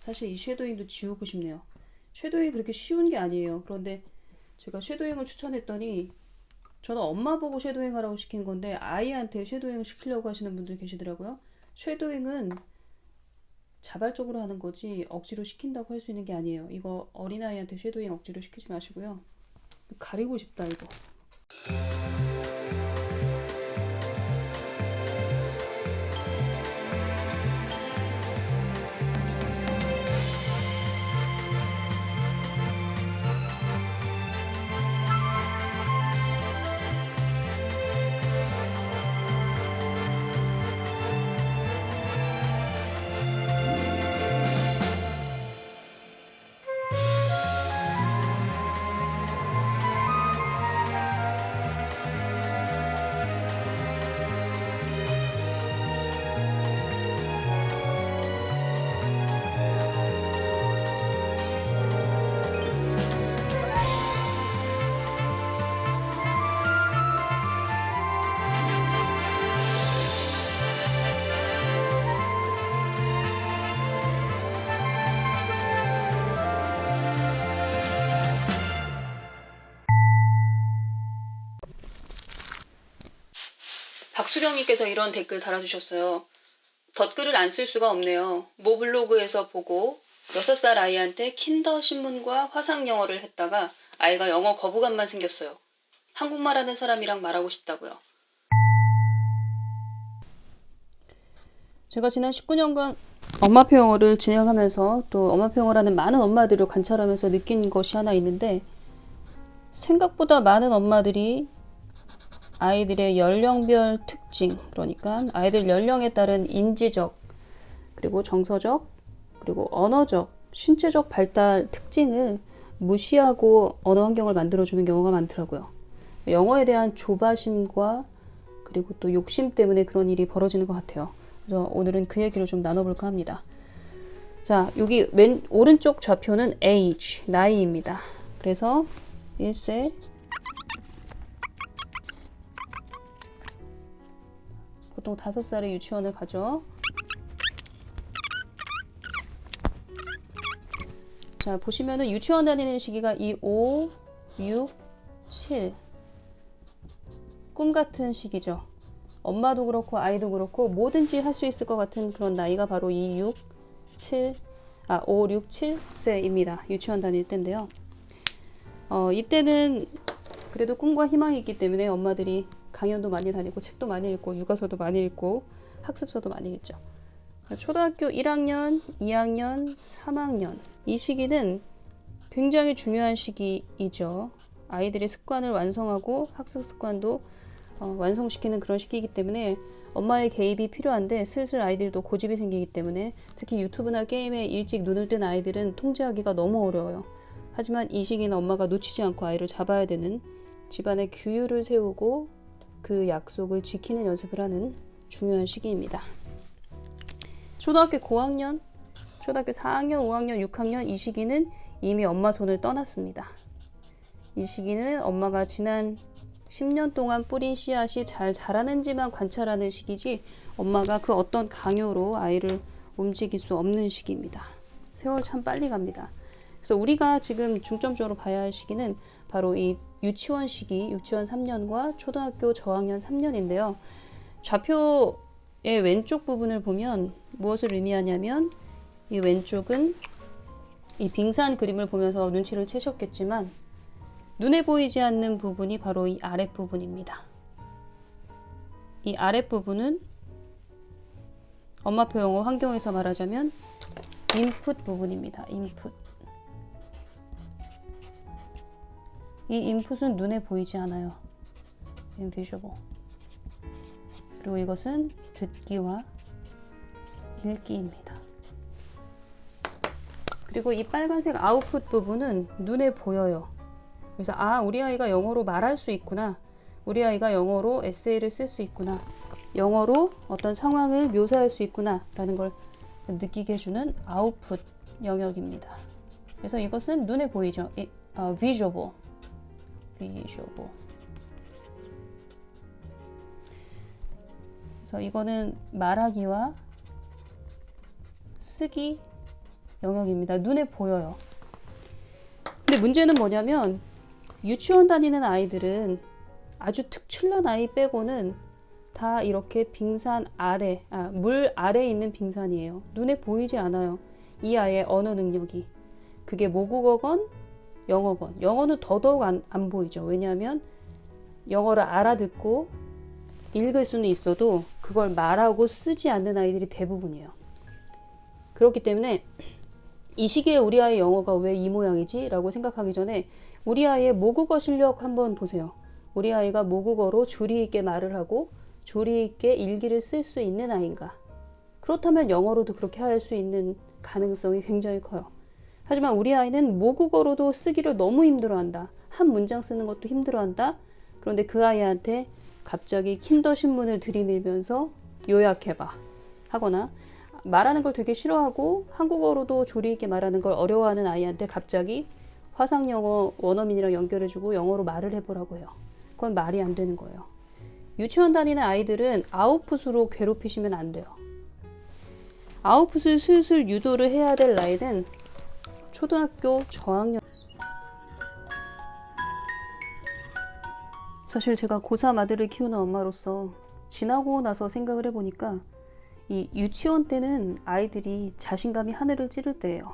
사실 이 쉐도잉도 지우고 싶네요. 쉐도잉이 그렇게 쉬운 게 아니에요. 그런데 제가 쉐도잉을 추천했더니 저는 엄마 보고 쉐도잉 하라고 시킨 건데 아이한테 쉐도잉을 시키려고 하시는 분들 계시더라고요. 쉐도잉은 자발적으로 하는 거지 억지로 시킨다고 할 수 있는 게 아니에요. 이거 어린아이한테 쉐도잉 억지로 시키지 마시고요. 가리고 싶다 이거. 박수경님께서 이런 댓글 달아주셨어요. 덧글을 안 쓸 수가 없네요. 모 블로그에서 보고 6살 아이한테 킨더 신문과 화상 영어를 했다가 아이가 영어 거부감만 생겼어요. 한국말 하는 사람이랑 말하고 싶다고요. 제가 지난 19년간 엄마표 영어를 진행하면서 또 엄마표 영어를 하는 많은 엄마들을 관찰하면서 느낀 것이 하나 있는데 생각보다 많은 엄마들이 아이들의 연령별 특징, 그러니까 아이들 연령에 따른 인지적, 그리고 정서적, 그리고 언어적, 신체적 발달 특징을 무시하고 언어 환경을 만들어주는 경우가 많더라고요. 영어에 대한 조바심과 그리고 또 욕심 때문에 그런 일이 벌어지는 것 같아요. 그래서 오늘은 그 얘기를 좀 나눠볼까 합니다. 자, 여기 맨 오른쪽 좌표는 age, 나이입니다. 그래서 1세, 보통 5살에 유치원을 가죠. 자, 보시면은 유치원 다니는 시기가 5, 6, 7. 꿈 같은 시기죠. 엄마도 그렇고 아이도 그렇고 뭐든지 할 수 있을 것 같은 그런 나이가 바로 이 5, 6, 7세입니다. 유치원 다닐 때인데요. 이때는 그래도 꿈과 희망이 있기 때문에 엄마들이 강연도 많이 다니고 책도 많이 읽고 육아서도 많이 읽고 학습서도 많이 읽죠. 초등학교 1학년, 2학년, 3학년 이 시기는 굉장히 중요한 시기이죠. 아이들의 습관을 완성하고 학습 습관도 완성시키는 그런 시기이기 때문에 엄마의 개입이 필요한데 슬슬 아이들도 고집이 생기기 때문에 특히 유튜브나 게임에 일찍 눈을 뜬 아이들은 통제하기가 너무 어려워요. 하지만 이 시기는 엄마가 놓치지 않고 아이를 잡아야 되는 집안의 규율을 세우고 그 약속을 지키는 연습을 하는 중요한 시기입니다. 초등학교 고학년, 초등학교 4학년, 5학년, 6학년 이 시기는 이미 엄마 손을 떠났습니다. 이 시기는 엄마가 지난 10년 동안 뿌린 씨앗이 잘 자라는지만 관찰하는 시기지 엄마가 그 어떤 강요로 아이를 움직일 수 없는 시기입니다. 세월 참 빨리 갑니다. 그래서 우리가 지금 중점적으로 봐야 할 시기는 바로 이 유치원 시기, 유치원 3년과 초등학교 저학년 3년인데요. 좌표의 왼쪽 부분을 보면 무엇을 의미하냐면 이 왼쪽은 이 빙산 그림을 보면서 눈치를 채셨겠지만 눈에 보이지 않는 부분이 바로 이 아랫부분입니다. 이 아랫부분은 엄마표 영어 환경에서 말하자면 인풋 부분입니다. 인풋. 이 인풋은 눈에 보이지 않아요. invisible. 그리고 이것은 듣기와 읽기입니다. 그리고 이 빨간색 아웃풋 부분은 눈에 보여요. 그래서 우리 아이가 영어로 말할 수 있구나. 우리 아이가 영어로 에세이를 쓸 수 있구나. 영어로 어떤 상황을 묘사할 수 있구나 라는 걸 느끼게 해주는 아웃풋 영역입니다. 그래서 이것은 눈에 보이죠. visual. 그래서 이거는 말하기와 쓰기 영역입니다. 눈에 보여요. 근데 문제는 뭐냐면 유치원 다니는 아이들은 아주 특출난 아이 빼고는 다 이렇게 빙산 아래, 물 아래에 있는 빙산이에요. 눈에 보이지 않아요. 이 아이의 언어 능력이. 그게 모국어건 영어건. 영어는 더더욱 안 보이죠. 왜냐하면 영어를 알아듣고 읽을 수는 있어도 그걸 말하고 쓰지 않는 아이들이 대부분이에요. 그렇기 때문에 이 시기에 우리 아이의 영어가 왜 이 모양이지? 라고 생각하기 전에 우리 아이의 모국어 실력 한번 보세요. 우리 아이가 모국어로 조리 있게 말을 하고 조리 있게 일기를 쓸 수 있는 아이인가? 그렇다면 영어로도 그렇게 할 수 있는 가능성이 굉장히 커요. 하지만 우리 아이는 모국어로도 쓰기를 너무 힘들어한다. 한 문장 쓰는 것도 힘들어한다. 그런데 그 아이한테 갑자기 킨더 신문을 들이밀면서 요약해봐 하거나 말하는 걸 되게 싫어하고 한국어로도 조리 있게 말하는 걸 어려워하는 아이한테 갑자기 화상영어 원어민이랑 연결해주고 영어로 말을 해보라고 해요. 그건 말이 안 되는 거예요. 유치원 다니는 아이들은 아웃풋으로 괴롭히시면 안 돼요. 아웃풋을 슬슬 유도를 해야 될 나이는 초등학교 저학년. 사실 제가 고3 아들을 키우는 엄마로서 지나고 나서 생각을 해보니까 이 유치원 때는 아이들이 자신감이 하늘을 찌를 때예요.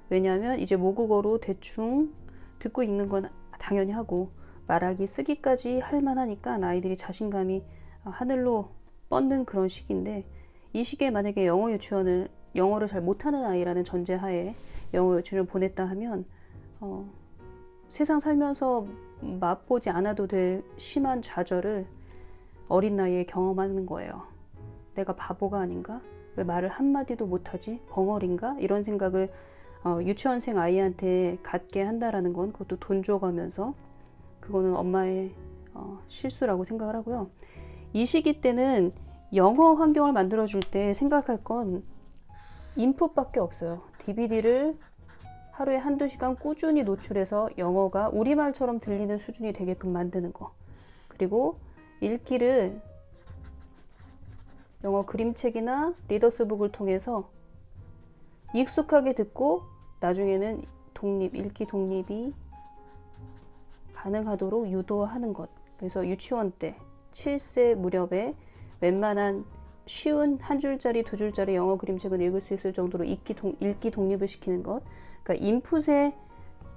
왜냐하면 이제 모국어로 대충 듣고 읽는 건 당연히 하고 말하기 쓰기까지 할 만하니까 아이들이 자신감이 하늘로 뻗는 그런 시기인데, 이 시기에 만약에 영어를 잘 못하는 아이라는 전제하에 영어 유치원을 보냈다 하면 세상 살면서 맛보지 않아도 될 심한 좌절을 어린 나이에 경험하는 거예요. 내가 바보가 아닌가? 왜 말을 한마디도 못하지? 벙어린가? 이런 생각을 유치원생 아이한테 갖게 한다라는 건, 그것도 돈 줘가면서, 그거는 엄마의 실수라고 생각을 하고요. 이 시기 때는 영어 환경을 만들어줄 때 생각할 건 인풋밖에 없어요. DVD를 하루에 한두 시간 꾸준히 노출해서 영어가 우리말처럼 들리는 수준이 되게끔 만드는 거. 그리고 읽기를 영어 그림책이나 리더스북을 통해서 익숙하게 듣고 나중에는 읽기 독립이 가능하도록 유도하는 것. 그래서 유치원 때 7세 무렵에 웬만한 쉬운 한 줄짜리, 두 줄짜리 영어 그림책은 읽을 수 있을 정도로 읽기 독립을 시키는 것. 그러니까 인풋에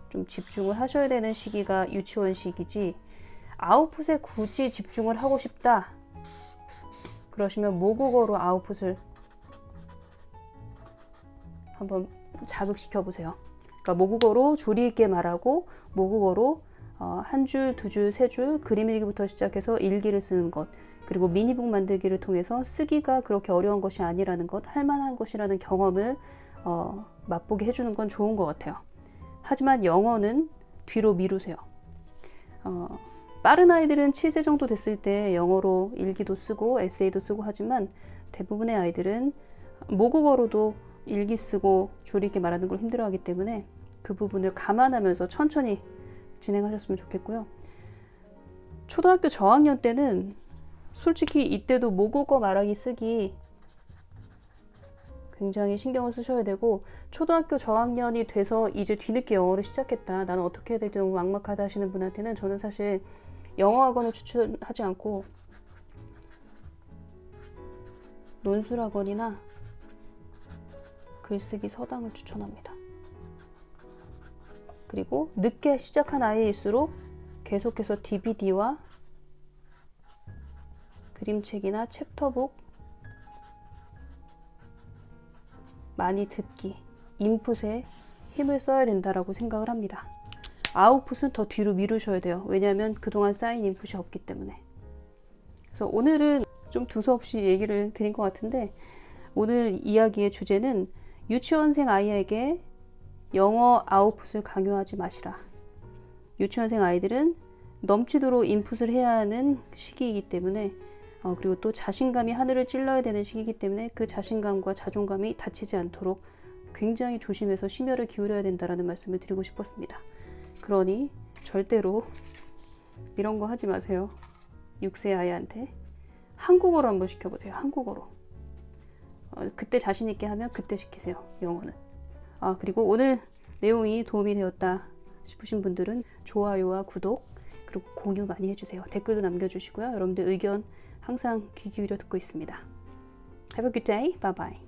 좀 집중을 하셔야 되는 시기가 유치원 시기지, 아웃풋에 굳이 집중을 하고 싶다 그러시면 모국어로 아웃풋을 한번 자극시켜 보세요. 그러니까 모국어로 조리 있게 말하고 모국어로 한 줄, 두 줄, 세 줄 그림 일기부터 시작해서 일기를 쓰는 것, 그리고 미니북 만들기를 통해서 쓰기가 그렇게 어려운 것이 아니라는 것, 할만한 것이라는 경험을 맛보게 해주는 건 좋은 것 같아요. 하지만 영어는 뒤로 미루세요. 빠른 아이들은 7세 정도 됐을 때 영어로 일기도 쓰고 에세이도 쓰고 하지만 대부분의 아이들은 모국어로도 일기 쓰고 조리 있게 말하는 걸 힘들어하기 때문에 그 부분을 감안하면서 천천히 진행하셨으면 좋겠고요. 초등학교 저학년 때는 솔직히 이때도 모국어 말하기 쓰기 굉장히 신경을 쓰셔야 되고, 초등학교 저학년이 돼서 이제 뒤늦게 영어를 시작했다, 나는 어떻게 해야 될지 너무 막막하다 하시는 분한테는 저는 사실 영어 학원을 추천하지 않고 논술학원이나 글쓰기 서당을 추천합니다. 그리고 늦게 시작한 아이일수록 계속해서 DVD와 그림책이나 챕터북 많이 듣기, 인풋에 힘을 써야 된다라고 생각을 합니다. 아웃풋은 더 뒤로 미루셔야 돼요. 왜냐하면 그동안 쌓인 인풋이 없기 때문에. 그래서 오늘은 좀 두서없이 얘기를 드린 것 같은데, 오늘 이야기의 주제는 유치원생 아이에게 영어 아웃풋을 강요하지 마시라. 유치원생 아이들은 넘치도록 인풋을 해야 하는 시기이기 때문에, 그리고 또 자신감이 하늘을 찔러야 되는 시기이기 때문에 그 자신감과 자존감이 다치지 않도록 굉장히 조심해서 심혈을 기울여야 된다는 말씀을 드리고 싶었습니다. 그러니 절대로 이런 거 하지 마세요. 6세 아이한테 한국어로 한번 시켜보세요. 한국어로. 그때 자신 있게 하면 그때 시키세요. 영어는. 그리고 오늘 내용이 도움이 되었다 싶으신 분들은 좋아요와 구독 그리고 공유 많이 해주세요. 댓글도 남겨주시고요. 여러분들 의견 항상 귀 기울여 듣고 있습니다. Have a good day. Bye bye.